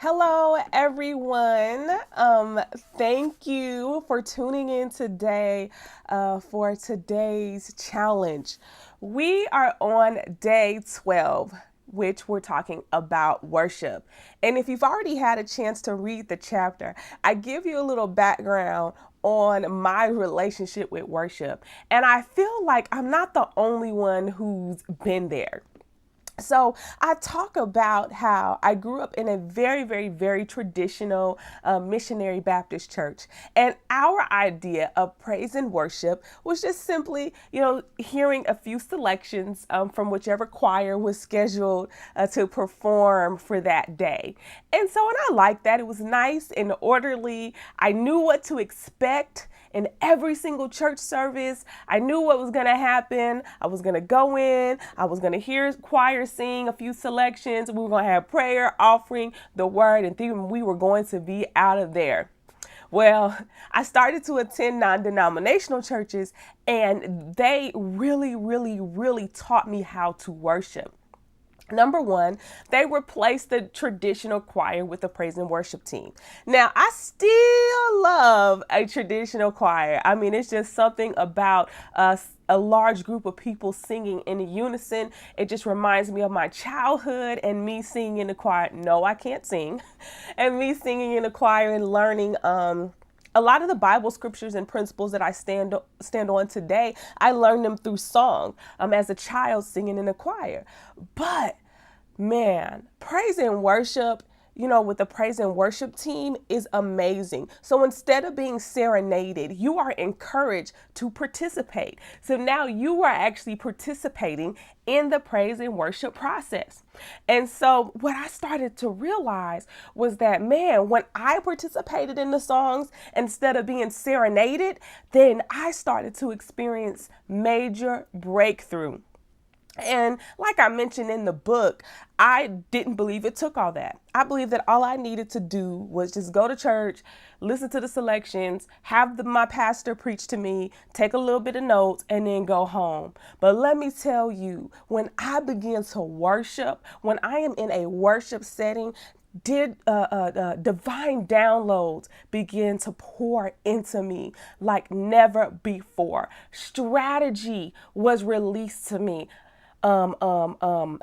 Hello, everyone. Thank you for tuning in today for today's challenge. We are on day 12, which we're talking about worship. And if you've already had a chance to read the chapter, I give you a little background on my relationship with worship. And I feel like I'm not the only one who's been there. So I talk about how I grew up in a very traditional missionary Baptist church, and our idea of praise and worship was just simply, hearing a few selections from whichever choir was scheduled to perform for that day. And so, and I liked that. It was nice and orderly. I knew what to expect in every single church service. I knew what was going to happen. I was going to go in, I was going to hear choir sing a few selections. We were going to have prayer, offering, the word, and then we were going to be out of there. Well, I started to attend non-denominational churches, and they really taught me how to worship. Number one, they replaced the traditional choir with a praise and worship team. Now, I still love a traditional choir. I mean, it's just something about a large group of people singing in unison. It just reminds me of my childhood and me singing in the choir. No, I can't sing. And me singing in the choir and learning a lot of the Bible scriptures and principles that I stand on today, I learned them through song as a child singing in a choir. But man, praise and worship, with the praise and worship team is amazing. So instead of being serenaded, you are encouraged to participate. So now you are actually participating in the praise and worship process. And so what I started to realize was that, man, when I participated in the songs instead of being serenaded, then I started to experience major breakthrough. And like I mentioned in the book, I didn't believe it took all that. I believe that all I needed to do was just go to church, listen to the selections, have my pastor preach to me, take a little bit of notes, and then go home. But let me tell you, when I begin to worship, when I am in a worship setting, divine downloads begin to pour into me like never before. Strategy was released to me.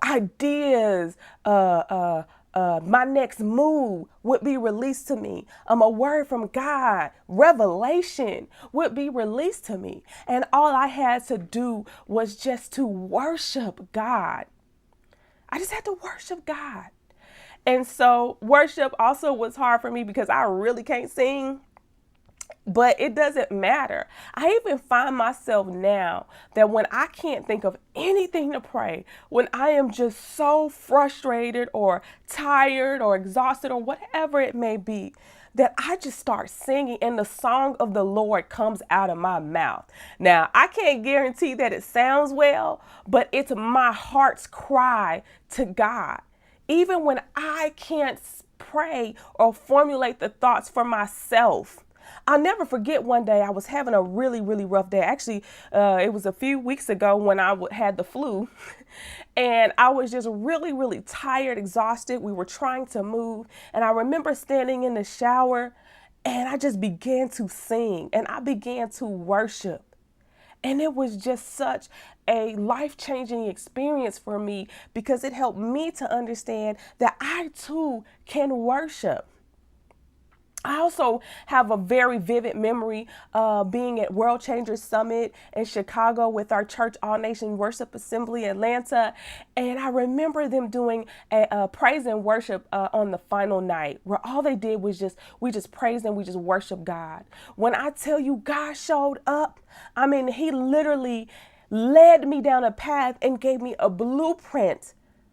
Ideas, my next move would be released to me. A word from God, revelation would be released to me. And all I had to do was just to worship God. I just had to worship God. And so worship also was hard for me because I really can't sing. But it doesn't matter. I even find myself now that when I can't think of anything to pray, when I am just so frustrated or tired or exhausted or whatever it may be, that I just start singing and the song of the Lord comes out of my mouth. Now, I can't guarantee that it sounds well, but it's my heart's cry to God. Even when I can't pray or formulate the thoughts for myself, I'll never forget one day I was having a really rough day. Actually, it was a few weeks ago when I had the flu and I was just really tired, exhausted. We were trying to move. And I remember standing in the shower and I just began to sing and I began to worship. And it was just such a life-changing experience for me because it helped me to understand that I too can worship. I also have a very vivid memory being at World Changers Summit in Chicago with our church, All Nation Worship Assembly Atlanta. And I remember them doing a praise and worship on the final night where all they did was we just praised and we just worshiped God. When I tell you God showed up, I mean, he literally led me down a path and gave me a blueprint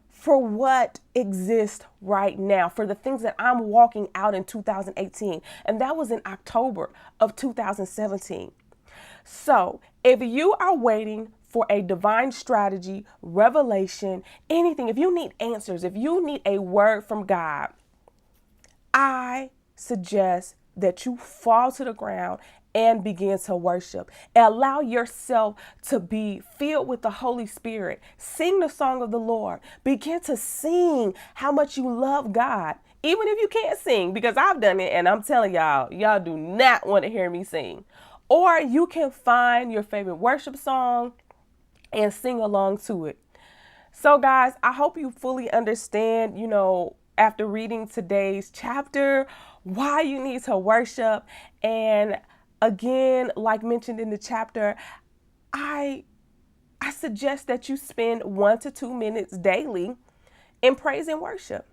for what exists right now, for the things that I'm walking out in 2018. And that was in October of 2017. So if you are waiting for a divine strategy, revelation, anything, if you need answers, if you need a word from God, I suggest that you fall to the ground and begin to worship. Allow yourself to be filled with the Holy Spirit. Sing the song of the Lord. Begin to sing how much you love God. Even if you can't sing, because I've done it and I'm telling y'all, y'all do not want to hear me sing. Or you can find your favorite worship song and sing along to it. So, guys, I hope you fully understand, after reading today's chapter, why you need to worship. And again, like mentioned in the chapter, I I suggest that you spend 1 to 2 minutes daily in praise and worship.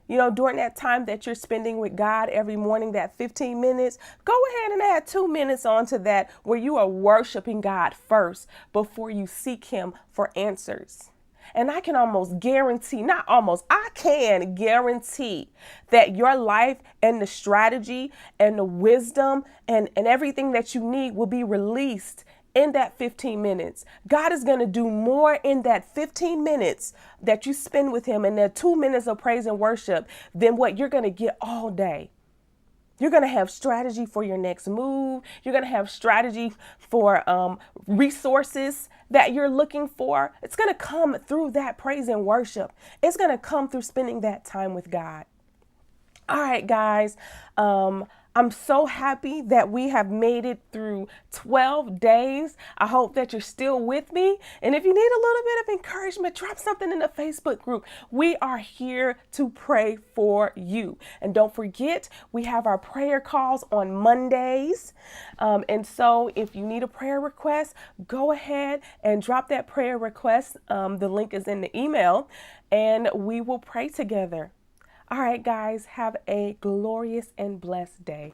During that time that you're spending with God every morning, that 15 minutes, go ahead and add 2 minutes onto that where you are worshiping God first before you seek Him for answers. And I can almost guarantee, not almost, I can guarantee that your life and the strategy and the wisdom and everything that you need will be released in that 15 minutes. God is going to do more in that 15 minutes that you spend with Him and that 2 minutes of praise and worship than what you're going to get all day. You're going to have strategy for your next move. You're going to have strategy for resources that you're looking for. It's going to come through that praise and worship. It's going to come through spending that time with God. All right, guys. I'm so happy that we have made it through 12 days. I hope that you're still with me. And if you need a little bit of encouragement, drop something in the Facebook group. We are here to pray for you. And don't forget, we have our prayer calls on Mondays. And so if you need a prayer request, go ahead and drop that prayer request. The link is in the email, and we will pray together. All right, guys, have a glorious and blessed day.